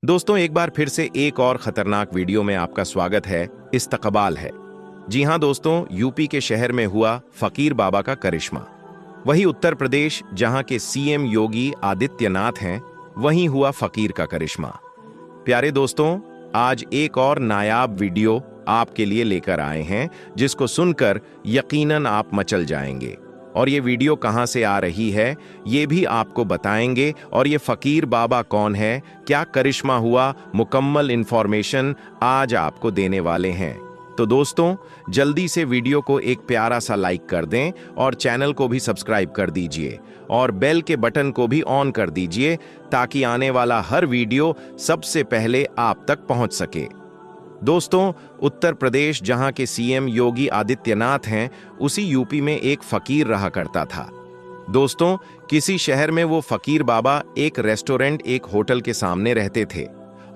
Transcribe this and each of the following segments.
दोस्तों, एक बार फिर से एक और खतरनाक वीडियो में आपका स्वागत है। इस्तकबाल है। जी हां दोस्तों, यूपी के शहर में हुआ फकीर बाबा का करिश्मा। वही उत्तर प्रदेश, जहां के सीएम योगी आदित्यनाथ हैं, वहीं हुआ फकीर का करिश्मा। प्यारे दोस्तों, आज एक और नायाब वीडियो आपके लिए लेकर आए हैं, जिसको सुनकर यकीनन आप मचल जाएंगे। और ये वीडियो कहां से आ रही है, ये भी आपको बताएंगे। और ये फकीर बाबा कौन है, क्या करिश्मा हुआ, मुकम्मल इंफॉर्मेशन आज आपको देने वाले हैं। तो दोस्तों, जल्दी से वीडियो को एक प्यारा सा लाइक कर दें और चैनल को भी सब्सक्राइब कर दीजिए और बेल के बटन को भी ऑन कर दीजिए, ताकि आने वाला हर वीडियो सबसे पहले आप तक पहुंच सके। दोस्तों, उत्तर प्रदेश, जहां के सीएम योगी आदित्यनाथ हैं, उसी यूपी में एक फकीर रहा करता था। दोस्तों, किसी शहर में वो फकीर बाबा एक रेस्टोरेंट, एक होटल के सामने रहते थे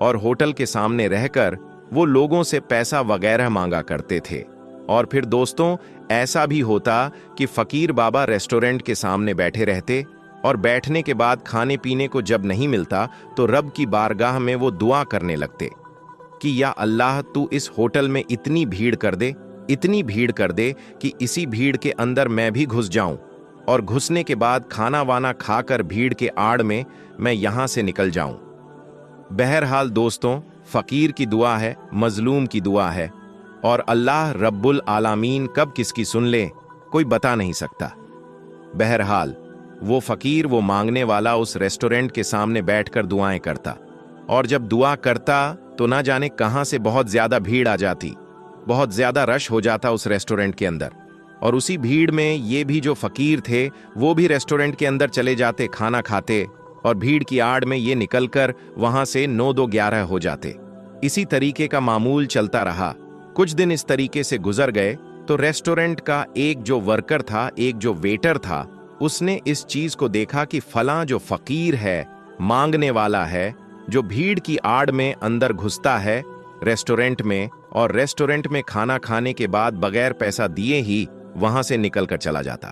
और होटल के सामने रहकर वो लोगों से पैसा वगैरह मांगा करते थे। और फिर दोस्तों, ऐसा भी होता कि फकीर बाबा रेस्टोरेंट के सामने बैठे रहते और बैठने के बाद खाने पीने को जब नहीं मिलता तो रब की बारगाह में वो दुआ करने लगते कि या अल्लाह, तू इस होटल में इतनी भीड़ कर दे, इतनी भीड़ कर दे कि इसी भीड़ के अंदर मैं भी घुस जाऊं और घुसने के बाद खाना वाना खाकर भीड़ के आड़ में मैं यहां से निकल जाऊं। बहरहाल दोस्तों, फकीर की दुआ है, मजलूम की दुआ है, और अल्लाह रब्बुल आलामीन कब किसकी सुन ले, कोई बता नहीं सकता। बहरहाल वो फकीर, वो मांगने वाला, उस रेस्टोरेंट के सामने बैठकर दुआएं करता, और जब दुआ करता तो ना जाने कहां से बहुत ज्यादा भीड़ आ जाती, बहुत ज्यादा रश हो जाता उस रेस्टोरेंट के अंदर। और उसी भीड़ में ये भी जो फकीर थे, वो भी रेस्टोरेंट के अंदर चले जाते, खाना खाते, और भीड़ की आड़ में ये निकलकर वहां से 9-2-11 हो जाते। इसी तरीके का मामूल चलता रहा। कुछ दिन इस तरीके से गुजर गए तो रेस्टोरेंट का एक जो वर्कर था, एक जो वेटर था, उसने इस चीज को देखा कि फलां जो फकीर है, मांगने वाला है, जो भीड़ की आड़ में अंदर घुसता है रेस्टोरेंट में, और रेस्टोरेंट में खाना खाने के बाद बगैर पैसा दिए ही वहां से निकलकर चला जाता।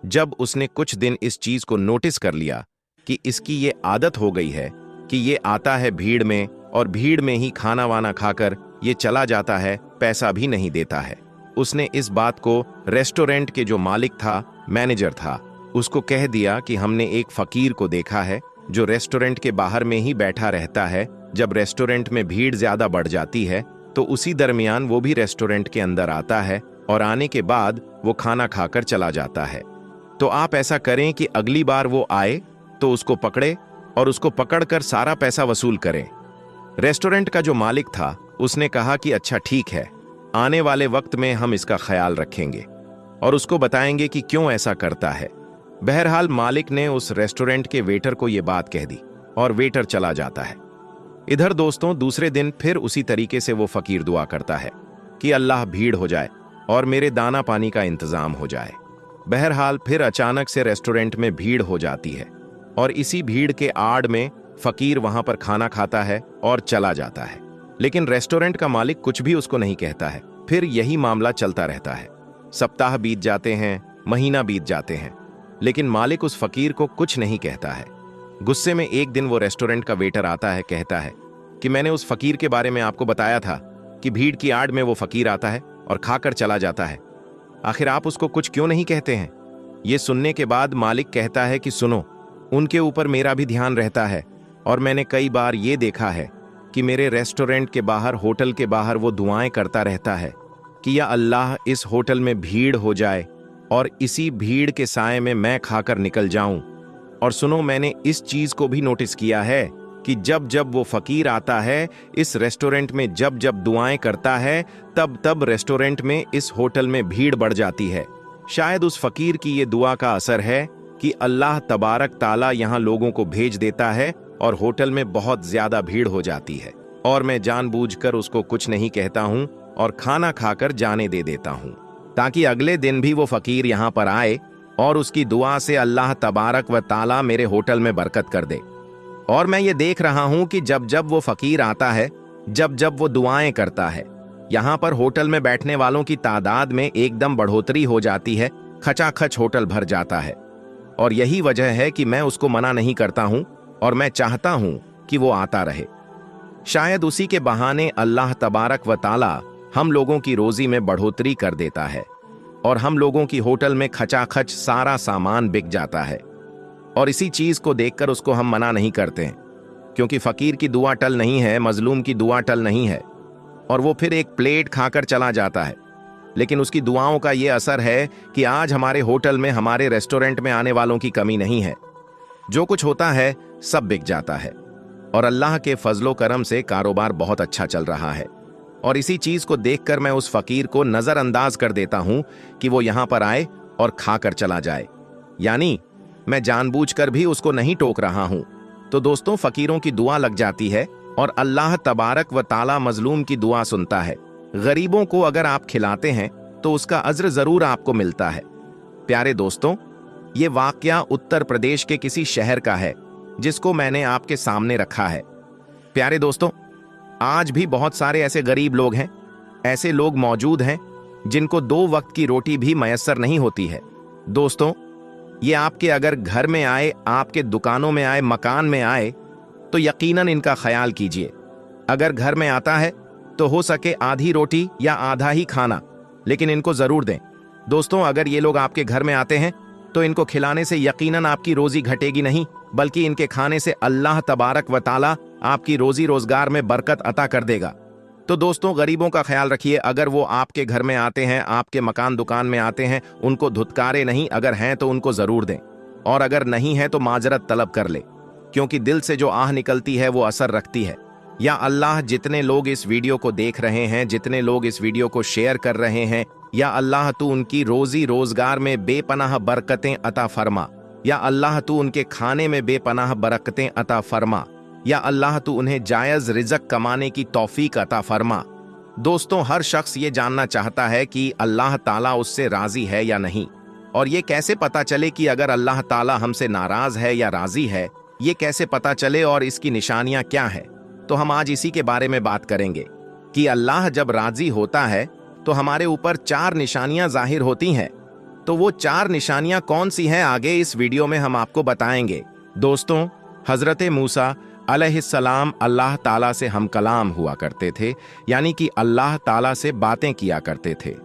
जब उसने कुछ दिन इस चीज को नोटिस कर लिया कि इसकी ये आदत हो गई है कि ये आता है भीड़ में और भीड़ में ही खाना वाना खाकर ये चला जाता है, पैसा भी नहीं देता है, उसने इस बात को रेस्टोरेंट के जो मालिक था, मैनेजर था, उसको कह दिया कि हमने एक फकीर को देखा है जो रेस्टोरेंट के बाहर में ही बैठा रहता है। जब रेस्टोरेंट में भीड़ ज्यादा बढ़ जाती है तो उसी दरमियान वो भी रेस्टोरेंट के अंदर आता है और आने के बाद वो खाना खाकर चला जाता है। तो आप ऐसा करें कि अगली बार वो आए तो उसको पकड़े और उसको पकड़कर सारा पैसा वसूल करें। रेस्टोरेंट का जो मालिक था, उसने कहा कि अच्छा ठीक है, आने वाले वक्त में हम इसका ख्याल रखेंगे और उसको बताएंगे कि क्यों ऐसा करता है। बहरहाल मालिक ने उस रेस्टोरेंट के वेटर को यह बात कह दी और वेटर चला जाता है। इधर दोस्तों, दूसरे दिन फिर उसी तरीके से वो फकीर दुआ करता है कि अल्लाह, भीड़ हो जाए और मेरे दाना पानी का इंतजाम हो जाए। बहरहाल फिर अचानक से रेस्टोरेंट में भीड़ हो जाती है और इसी भीड़ के आड़ में फकीर वहां पर खाना खाता है और चला जाता है। लेकिन रेस्टोरेंट का मालिक कुछ भी उसको नहीं कहता है। फिर यही मामला चलता रहता है। सप्ताह बीत जाते हैं, महीना बीत जाते हैं, लेकिन मालिक उस फकीर को कुछ नहीं कहता है। गुस्से में एक दिन वो रेस्टोरेंट का वेटर आता है, कहता है कि मैंने उस फकीर के बारे में आपको बताया था कि भीड़ की आड़ में वो फकीर आता है और खाकर चला जाता है, आखिर आप उसको कुछ क्यों नहीं कहते हैं। ये सुनने के बाद मालिक कहता है कि सुनो, उनके ऊपर मेरा भी ध्यान रहता है और मैंने कई बार ये देखा है कि मेरे रेस्टोरेंट के बाहर, होटल के बाहर वो दुआएं करता रहता है कि या अल्लाह, इस होटल में भीड़ हो जाए और इसी भीड़ के साए में मैं खाकर निकल जाऊं। और सुनो, मैंने इस चीज को भी नोटिस किया है कि जब जब वो फकीर आता है इस रेस्टोरेंट में, जब जब दुआएं करता है, तब तब रेस्टोरेंट में, इस होटल में भीड़ बढ़ जाती है। शायद उस फकीर की ये दुआ का असर है कि अल्लाह तबारक ताला यहां लोगों को भेज देता है और होटल में बहुत ज्यादा भीड़ हो जाती है और मैं जानबूझकर उसको कुछ नहीं कहता हूं और खाना खाकर जाने दे देता हूं, ताकि अगले दिन भी वो फकीर यहां पर आए और उसकी दुआ से अल्लाह तबारक व ताला मेरे होटल में बरकत कर दे। और मैं ये देख रहा हूं कि जब जब वो फकीर आता है, जब जब वो दुआएं करता है, यहां पर होटल में बैठने वालों की तादाद में एकदम बढ़ोतरी हो जाती है, खचाखच होटल भर जाता है। और यही वजह है कि मैं उसको मना नहीं करता हूं और मैं चाहता हूं कि वो आता रहे। शायद उसी के बहाने अल्लाह तबारक व ताला हम लोगों की रोजी में बढ़ोतरी कर देता है और हम लोगों की होटल में खचाखच सारा सामान बिक जाता है। और इसी चीज को देखकर उसको हम मना नहीं करते हैं, क्योंकि फकीर की दुआ टल नहीं है, मजलूम की दुआ टल नहीं है, और वो फिर एक प्लेट खाकर चला जाता है। लेकिन उसकी दुआओं का ये असर है कि आज हमारे होटल में, हमारे रेस्टोरेंट में आने वालों की कमी नहीं है। जो कुछ होता है सब बिक जाता है और अल्लाह के फजलो करम से कारोबार बहुत अच्छा चल रहा है। और इसी चीज को देखकर मैं उस फकीर को नजरअंदाज कर देता हूं कि वो यहां पर आए और खाकर चला जाए, यानी मैं जानबूझकर भी उसको नहीं टोक रहा हूं। तो दोस्तों, फकीरों की दुआ लग जाती है और अल्लाह तबारक व ताला मजलूम की दुआ सुनता है। गरीबों को अगर आप खिलाते हैं तो उसका अज्र जरूर आपको मिलता है। प्यारे दोस्तों, ये वाकया उत्तर प्रदेश के किसी शहर का है जिसको मैंने आपके सामने रखा है। प्यारे दोस्तों, आज भी बहुत सारे ऐसे गरीब लोग हैं, ऐसे लोग मौजूद हैं जिनको 2 वक्त की रोटी भी मयस्सर नहीं होती है। दोस्तों, ये आपके अगर घर में आए, आपके दुकानों में आए, मकान में आए, तो यकीनन इनका ख्याल कीजिए। अगर घर में आता है तो हो सके आधी रोटी या आधा ही खाना, लेकिन इनको जरूर दें। दोस्तों, अगर ये लोग आपके घर में आते हैं तो इनको खिलाने से यकीनन आपकी रोजी घटेगी नहीं, बल्कि इनके खाने से अल्लाह तबारक व ताला आपकी रोजी रोजगार में बरकत अता कर देगा। तो दोस्तों, गरीबों का ख्याल रखिए। अगर वो आपके घर में आते हैं, आपके मकान दुकान में आते हैं, उनको धुतकारे नहीं, अगर हैं तो उनको जरूर दें, और अगर नहीं है तो माजरत तलब कर ले, क्योंकि दिल से जो आह निकलती है वो असर रखती है। या अल्लाह, जितने लोग इस वीडियो को देख रहे हैं, जितने लोग इस वीडियो को शेयर कर रहे हैं, या अल्लाह तू उनकी रोजी रोजगार में बेपनाह बरकतें अता फरमा। या अल्लाह तू उनके खाने में बेपनाह बरकतें अता फरमा। या अल्लाह तू उन्हें जायज रिज़्क कमाने की तौफीक अता फरमा। दोस्तों, हर शख्स ये जानना चाहता है कि अल्लाह ताला उससे राजी है या नहीं, और ये कैसे पता चले कि अगर अल्लाह ताला हमसे नाराज है या राजी है, ये कैसे पता चले और इसकी निशानियां क्या है। तो हम आज इसी के बारे में बात करेंगे कि अल्लाह जब राजी होता है तो हमारे ऊपर 4 निशानियां जाहिर होती हैं। तो वो 4 निशानियां कौन सी हैं, आगे इस वीडियो में हम आपको बताएंगे। दोस्तों, हजरत मूसा अलैहिस्सलाम अल्लाह ताला से हम कलाम हुआ करते थे, यानी कि अल्लाह ताला से बातें किया करते थे।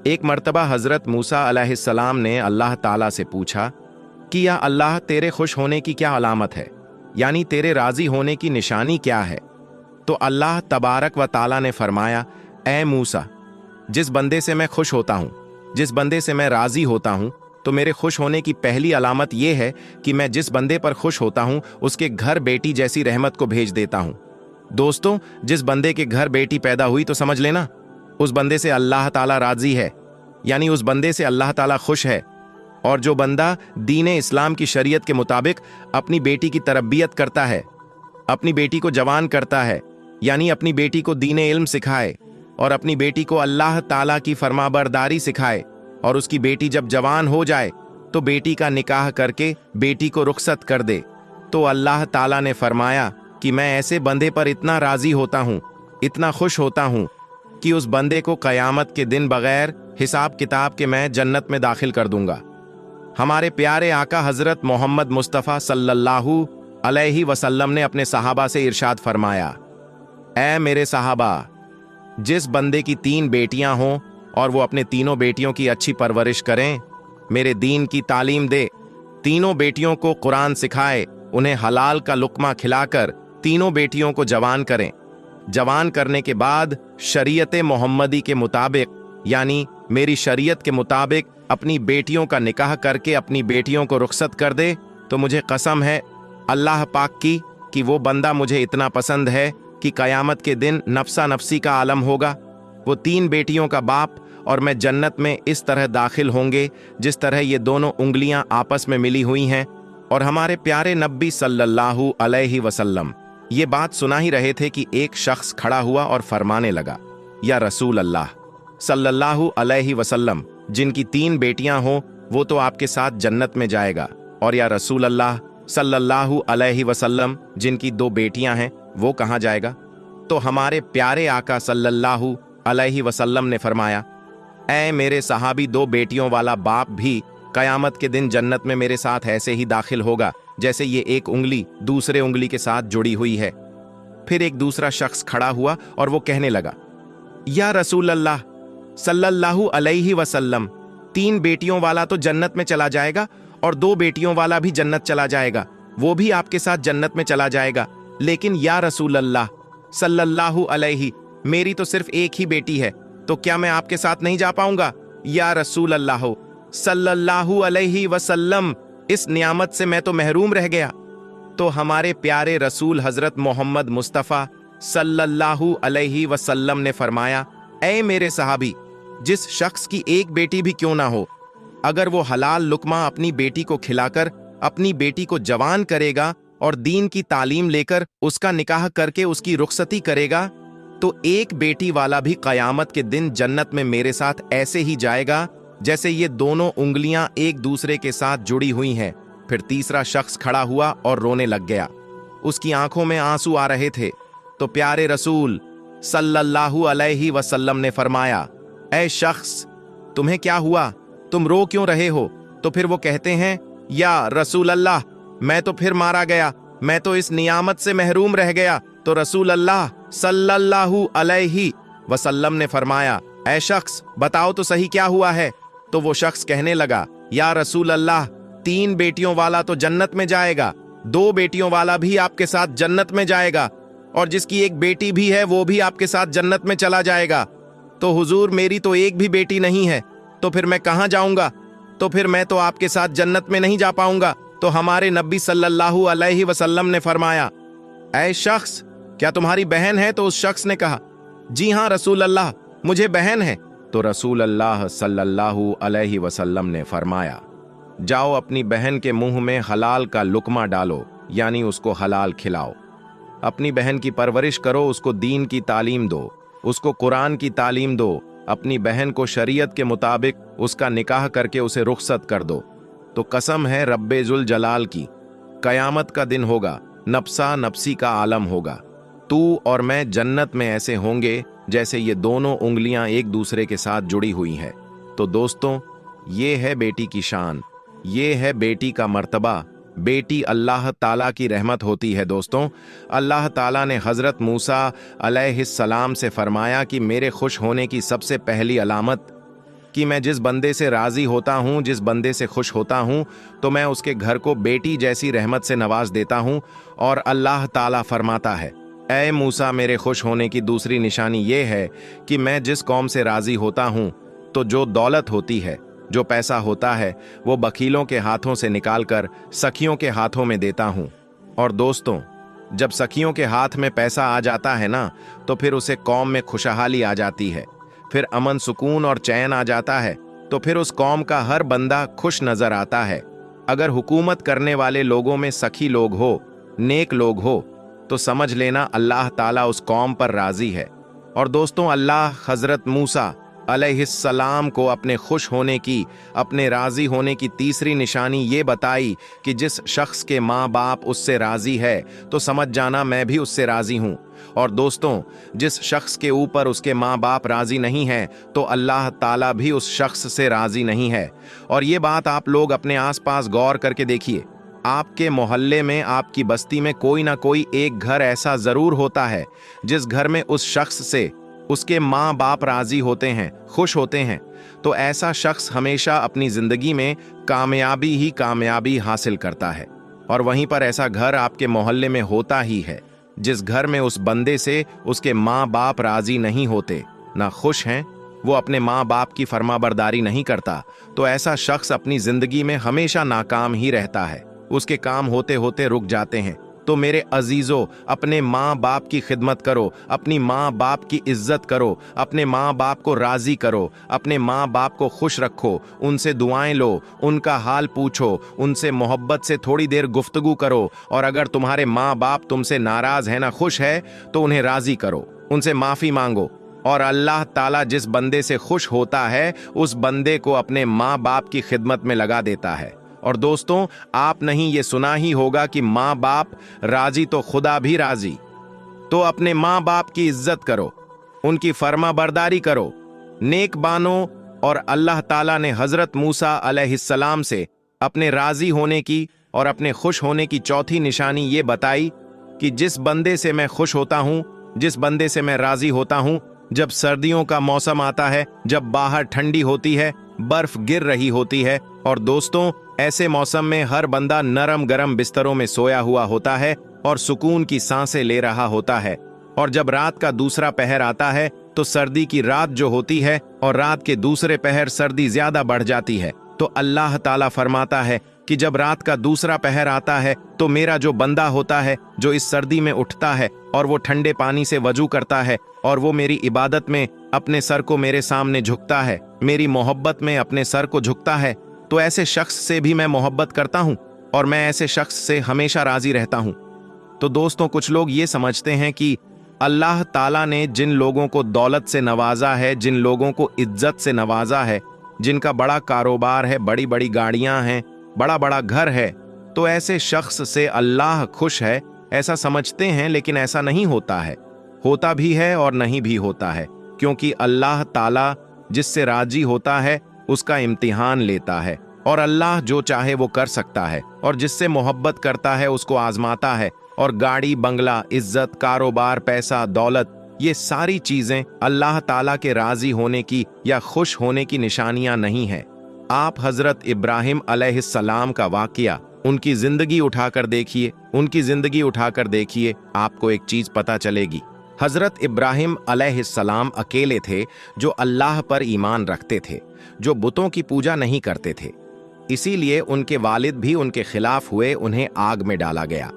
एक मर्तबा हजरत मूसा अलैहिस्सलाम ने अल्लाह ताला से पूछा कि या अल्लाह, तेरे खुश होने की क्या अलामत है, यानी तेरे राजी होने की निशानी क्या है। तो अल्लाह तबारक व ताला ने फरमाया, ए मूसा, जिस बंदे से मैं खुश होता हूँ, जिस बंदे से मैं राजी होता हूँ, तो मेरे खुश होने की पहली अलामत यह है कि मैं जिस बंदे पर खुश होता हूँ उसके घर बेटी जैसी रहमत को भेज देता हूँ। दोस्तों, जिस बंदे के घर बेटी पैदा हुई तो समझ लेना उस बंदे से अल्लाह ताला राजी है, यानी उस बंदे से अल्लाह ताला खुश है। और जो बंदा दीन इस्लाम की शरीयत के मुताबिक अपनी बेटी की तरबियत करता है, अपनी बेटी को जवान करता है, यानी अपनी बेटी को दीन इल्म सिखाए और अपनी बेटी को अल्लाह ताला की फरमाबरदारी सिखाए, और उसकी बेटी जब जवान हो जाए तो बेटी का निकाह करके बेटी को रुखसत कर दे, तो अल्लाह ताला ने फरमाया कि मैं ऐसे बंदे पर इतना राजी होता हूँ, इतना खुश होता हूँ कि उस बंदे को क़यामत के दिन बगैर हिसाब किताब के मैं जन्नत में दाखिल कर दूंगा। हमारे प्यारे आका हजरत मोहम्मद मुस्तफ़ा सल्लल्लाहु अलैहि वसल्लम ने अपने सहाबा से इरशाद फरमाया, ऐ मेरे सहाबा, जिस बंदे की 3 बेटियां हों और वो अपने तीनों बेटियों की अच्छी परवरिश करें, मेरे दीन की तालीम दे, तीनों बेटियों को कुरान सिखाए, उन्हें हलाल का लुक्मा खिलाकर तीनों बेटियों को जवान करें, जवान करने के बाद शरीयत मोहम्मदी के मुताबिक, यानी मेरी शरीयत के मुताबिक अपनी बेटियों का निकाह करके अपनी बेटियों को रुखसत कर दे, तो मुझे कसम है अल्लाह पाक की कि वो बंदा मुझे इतना पसंद है कि कयामत के दिन नफ्सा नफ्सी का आलम होगा। वो 3 बेटियों का बाप और मैं जन्नत में इस तरह दाखिल होंगे जिस तरह ये दोनों उंगलियां आपस में मिली हुई हैं। और हमारे प्यारे नब्बी सल्लल्लाहु अलैहि वसल्लम ये बात सुना ही रहे थे कि एक शख्स खड़ा हुआ और फरमाने लगा, या रसूल अल्लाह सल्लल्लाहु अलैहि वसल्लम, जिनकी 3 बेटियां हों वो तो आपके साथ जन्नत में जाएगा, और या रसूल अल्लाह सल्लल्लाहु अलैहि वसल्लम, जिनकी 2 बेटियां हैं वो कहाँ जाएगा। तो हमारे प्यारे आका सल्लल्लाहु अलैहि वसल्लम ने फरमाया, ऐ मेरे सहाबी, 2 बेटियों वाला बाप भी कयामत के दिन जन्नत में मेरे साथ ऐसे ही दाखिल होगा जैसे ये एक उंगली दूसरे उंगली के साथ जुड़ी हुई है। फिर एक दूसरा शख्स खड़ा हुआ और वो कहने लगा, या रसूल अल्लाह सल्लल्लाहु अलैहि वसल्लम, 3 बेटियों वाला तो जन्नत में चला जाएगा और 2 बेटियों वाला भी जन्नत चला जाएगा, वो भी आपके साथ जन्नत में चला जाएगा। लेकिन या रसूल अल्लाह सल्लल्लाहु अलैहि, मेरी तो सिर्फ एक ही बेटी है, तो क्या मैं आपके साथ नहीं जा पाऊंगा? या रसूल अल्लाह सल्लल्लाहु अलैहि वसल्लम, इस नियामत से मैं तो महरूम रह गया। तो हमारे प्यारे रसूल हजरत मोहम्मद मुस्तफ़ा सल्लल्लाहु अलैहि वसल्लम ने फरमाया, ऐ मेरे सहाबी, जिस शख्स की एक बेटी भी क्यों ना हो, अगर वो हलाल लुकमा अपनी बेटी को खिलाकर अपनी बेटी को जवान करेगा और दीन की तालीम लेकर उसका निकाह करके उसकी रुखसती करेगा, तो एक बेटी वाला भी क़यामत के दिन जन्नत में मेरे साथ ऐसे ही जाएगा जैसे ये दोनों उंगलियां एक दूसरे के साथ जुड़ी हुई हैं। फिर तीसरा शख्स खड़ा हुआ और रोने लग गया, उसकी आंखों में आंसू आ रहे थे। तो प्यारे रसूल सल्लल्लाहु अलैहि वसल्लम ने फरमाया, ऐ शख्स, तुम्हें क्या हुआ, तुम रो क्यों रहे हो? तो फिर वो कहते हैं, या रसूल अल्लाह, मैं तो फिर मारा गया, मैं तो इस नियामत से महरूम रह गया। तो रसूल अल्लाह सल्लल्लाहु अलैहि वसल्लम ने फरमाया, ऐ शख्स, बताओ तो सही क्या हुआ है? तो वो शख्स कहने लगा, या रसूल अल्लाह, 3 बेटियों वाला तो जन्नत में जाएगा, 2 बेटियों वाला भी आपके साथ जन्नत में जाएगा, और जिसकी एक बेटी भी है वो भी आपके साथ जन्नत में चला जाएगा। तो हुजूर, मेरी तो एक भी बेटी नहीं है, तो फिर मैं कहां जाऊंगा? तो फिर मैं तो आपके साथ जन्नत में नहीं जा पाऊंगा। तो हमारे नबी सल्लल्लाहु अलैहि वसल्लम ने फरमाया, ऐ शख्स, क्या तुम्हारी बहन है? तो उस शख्स ने कहा, जी हां रसूल अल्लाह, मुझे बहन है। तो रसूल अल्लाह सल्लल्लाहु अलैहि वसल्लम ने फरमाया, जाओ अपनी बहन के मुंह में हलाल का लुकमा डालो, यानी उसको हलाल खिलाओ। अपनी बहन की परवरिश करो, उसको दीन की तालीम दो, उसको कुरान की तालीम दो। अपनी बहन को शरीयत के मुताबिक उसका निकाह करके उसे रुखसत कर दो। तो कसम है रब्बे जुल जलाल की, कयामत का दिन होगा, नफ्सा नफ्सी का आलम होगा, तू और मैं जन्नत में ऐसे होंगे जैसे ये दोनों उंगलियां एक दूसरे के साथ जुड़ी हुई हैं। तो दोस्तों, ये है बेटी की शान, ये है बेटी का मर्तबा। बेटी अल्लाह ताला की रहमत होती है। दोस्तों, अल्लाह ताला ने हज़रत मूसा अलैहिस्सलाम से फरमाया कि मेरे खुश होने की सबसे पहली अलामत कि मैं जिस बंदे से राज़ी होता हूँ, जिस बंदे से खुश होता हूँ, तो मैं उसके घर को बेटी जैसी रहमत से नवाज देता हूँ। और अल्लाह ताला फरमाता है, ऐ मूसा, मेरे खुश होने की दूसरी निशानी ये है कि मैं जिस कौम से राज़ी होता हूँ, तो जो दौलत होती है, जो पैसा होता है, वो बखीलों के हाथों से निकालकर सखियों के हाथों में देता हूँ। और दोस्तों, जब सखियों के हाथ में पैसा आ जाता है ना, तो फिर उसे कौम में खुशहाली आ जाती है, फिर अमन सुकून और चैन आ जाता है, तो फिर उस कौम का हर बंदा खुश नजर आता है। अगर हुकूमत करने वाले लोगों में सखी लोग हो, नेक लोग हो, तो समझ लेना अल्लाह ताला उस कौम पर राजी है। और दोस्तों, अल्लाह हजरत मूसा अलैहिस्सलाम को अपने खुश होने की, अपने राजी होने की तीसरी निशानी ये बताई कि जिस शख्स के माँ बाप उससे राजी है, तो समझ जाना मैं भी उससे राजी हूँ। और दोस्तों, जिस शख्स के ऊपर उसके माँ बाप राजी नहीं हैं, तो अल्लाह ताला भी उस शख्स से राजी नहीं है। और ये बात आप लोग अपने आसपास गौर करके देखिए, आपके मोहल्ले में, आपकी बस्ती में कोई ना कोई एक घर ऐसा जरूर होता है जिस घर में उस शख्स से उसके माँ बाप राजी होते हैं, खुश होते हैं। तो ऐसा शख्स हमेशा अपनी जिंदगी में कामयाबी ही कामयाबी हासिल करता है। और वहीं पर ऐसा घर आपके मोहल्ले में होता ही है जिस घर में उस बंदे से उसके माँ बाप राजी नहीं होते, ना खुश हैं, वो अपने माँ बाप की फरमाबरदारी नहीं करता, तो ऐसा शख्स अपनी जिंदगी में हमेशा नाकाम ही रहता है, उसके काम होते होते रुक जाते हैं। तो मेरे अजीजों, अपने माँ बाप की खिदमत करो, अपनी माँ बाप की इज्जत करो, अपने माँ बाप को राजी करो, अपने माँ बाप को खुश रखो, उनसे दुआएं लो, उनका हाल पूछो, उनसे मोहब्बत से थोड़ी देर गुफ्तगू करो। और अगर तुम्हारे माँ बाप तुमसे नाराज है ना खुश है, तो उन्हें राजी करो, उनसे माफी मांगो। और अल्लाह ताला जिस बंदे से खुश होता है, उस बंदे को अपने माँ बाप की खिदमत में लगा देता है। और दोस्तों, आप नहीं ये सुना ही होगा कि माँ बाप राजी तो खुदा भी राजी। तो अपने माँ बाप की इज्जत करो, उनकी फर्मा बरदारी करो, नेक बानो। और अल्लाह ताला ने हजरत मूसा अलैहिस्सलाम से अपने राजी होने की और अपने खुश होने की चौथी निशानी ये बताई कि जिस बंदे से मैं खुश होता हूं, जिस बंदे से मैं राजी होता हूं, जब सर्दियों का मौसम आता है, जब बाहर ठंडी होती है, बर्फ गिर रही होती है, और दोस्तों ऐसे मौसम में हर बंदा नरम गरम बिस्तरों में सोया हुआ होता है और सुकून की सांसें ले रहा होता है। और जब रात का दूसरा पहर आता है तो सर्दी की रात जो होती है और रात के दूसरे पहर सर्दी ज्यादा बढ़ जाती है, तो अल्लाह ताला फरमाता है कि जब रात का दूसरा पहर आता है तो मेरा जो बंदा होता है, जो इस सर्दी में उठता है और वो ठंडे पानी से वजू करता है और वो मेरी इबादत में अपने सर को मेरे सामने झुकता है, मेरी मोहब्बत में अपने सर को झुकता है, तो ऐसे शख्स से भी मैं मोहब्बत करता हूं और मैं ऐसे शख्स से हमेशा राजी रहता हूं। तो दोस्तों कुछ लोग ये समझते हैं कि अल्लाह ताला ने जिन लोगों को दौलत से नवाजा है, जिन लोगों को इज्जत से नवाजा है, जिनका बड़ा कारोबार है, बड़ी बड़ी गाड़ियां हैं, बड़ा बड़ा घर है, तो ऐसे शख्स से अल्लाह खुश है, ऐसा समझते हैं। लेकिन ऐसा नहीं होता है, होता भी है और नहीं भी होता है, क्योंकि अल्लाह ताला जिससे राजी होता है उसका इम्तिहान लेता है, और अल्लाह जो चाहे वो कर सकता है, और जिससे मोहब्बत करता है उसको आजमाता है। और गाड़ी, बंगला, इज्जत, कारोबार, पैसा, दौलत, ये सारी चीजें अल्लाह ताला के राजी होने की या खुश होने की निशानियां नहीं है। आप हजरत इब्राहिम अलैहिस्सलाम का वाकया, उनकी जिंदगी उठाकर देखिए, उनकी जिंदगी उठाकर देखिए, आपको एक चीज पता चलेगी। हजरत इब्राहिम अलैहिस्सलाम अकेले थे जो अल्लाह पर ईमान रखते थे, जो बुतों की पूजा नहीं करते थे। इसीलिए उनके वालिद भी उनके खिलाफ हुए, उन्हें आग में डाला गया,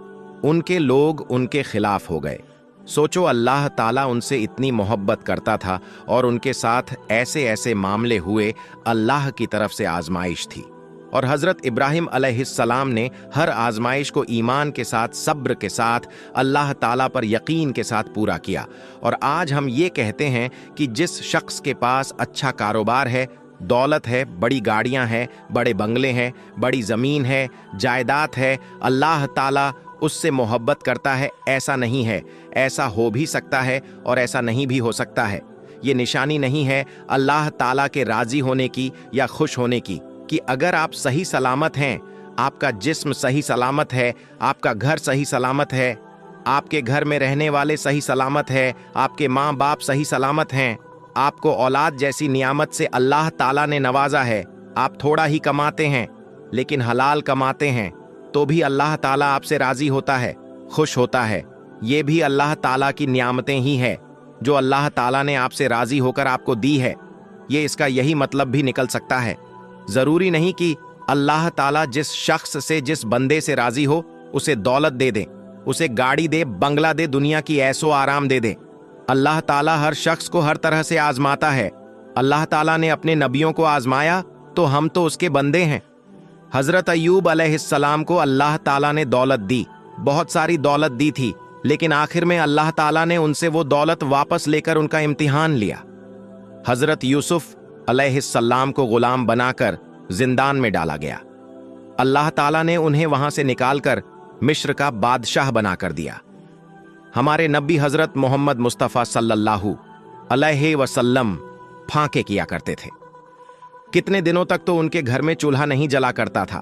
उनके लोग उनके खिलाफ हो गए। सोचो, अल्लाह ताला उनसे इतनी मोहब्बत करता था और उनके साथ ऐसे ऐसे मामले हुए, अल्लाह की तरफ से आजमाइश थी। और हजरत इब्राहिम अलैहिस्सलाम ने हर आजमाइश को ईमान के साथ, सब्र के साथ, अल्लाह ताला पर यकीन के साथ पूरा किया। और आज हम ये कहते हैं कि जिस शख्स के पास अच्छा कारोबार है, दौलत है, बड़ी गाड़ियां हैं, बड़े बंगले हैं, बड़ी ज़मीन है, जायदाद है, अल्लाह ताला उससे मोहब्बत करता है, ऐसा नहीं है। ऐसा हो भी सकता है और ऐसा नहीं भी हो सकता है। ये निशानी नहीं है अल्लाह ताला के राजी होने की या खुश होने की कि अगर आप सही सलामत हैं, आपका जिस्म सही सलामत है, आपका घर सही सलामत है, आपके घर में रहने वाले सही सलामत है, आपके माँ बाप सही सलामत हैं, आपको औलाद जैसी नियामत से अल्लाह ताला ने नवाजा है, आप थोड़ा ही कमाते हैं लेकिन हलाल कमाते हैं, तो भी अल्लाह ताला आपसे राजी होता है, खुश होता है। ये भी अल्लाह ताला की नियामतें ही है जो अल्लाह ताला ने आपसे राजी होकर आपको दी है। ये इसका यही मतलब भी निकल सकता है। जरूरी नहीं कि अल्लाह ताला जिस शख्स से, जिस बंदे से राजी हो उसे दौलत दे दे, उसे गाड़ी दे, बंगला दे, दुनिया की ऐसो आराम दे दे। अल्लाह ताला हर शख्स को हर तरह से आजमाता है। अल्लाह ताला ने अपने नबियों को आजमाया तो हम तो उसके बंदे हैं। हजरत अय्यूब अलैहिस्सलाम को अल्लाह ताला ने दौलत दी, बहुत सारी दौलत दी थी, लेकिन आखिर में अल्लाह ताला ने उनसे वो दौलत वापस लेकर उनका इम्तिहान लिया। हजरत यूसुफ अलैहिस्सलाम को गुलाम बनाकर जिंदान में डाला गया। अल्लाह ताला ने उन्हें वहां से निकालकर मिस्र का बादशाह बनाकर दिया। हमारे नबी हजरत मोहम्मद मुस्तफ़ा सल्लल्लाहु अलैहि वसल्लम फांके किया करते थे। कितने दिनों तक तो उनके घर में चूल्हा नहीं जला करता था।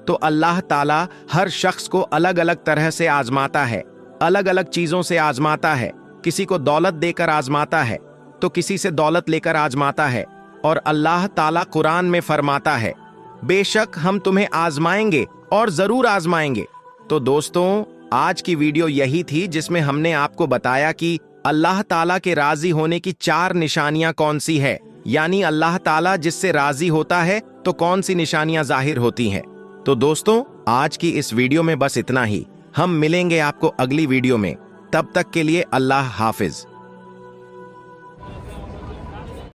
तो अल्लाह ताला हर शख्स को अलग अलग तरह से आजमाता है, अलग अलग चीजों से आजमाता है। किसी को दौलत देकर आजमाता है तो किसी से दौलत लेकर आजमाता है। और अल्लाह ताला कुरान में फरमाता है, बेशक हम तुम्हें आजमाएंगे और जरूर आजमाएंगे। तो दोस्तों, आज की वीडियो यही थी जिसमें हमने आपको बताया कि अल्लाह ताला के राजी होने की 4 निशानियां कौन सी है, यानी अल्लाह ताला जिससे राजी होता है तो कौन सी निशानियां जाहिर होती हैं। तो दोस्तों, आज की इस वीडियो में बस इतना ही। हम मिलेंगे आपको अगली वीडियो में, तब तक के लिए अल्लाह हाफिज।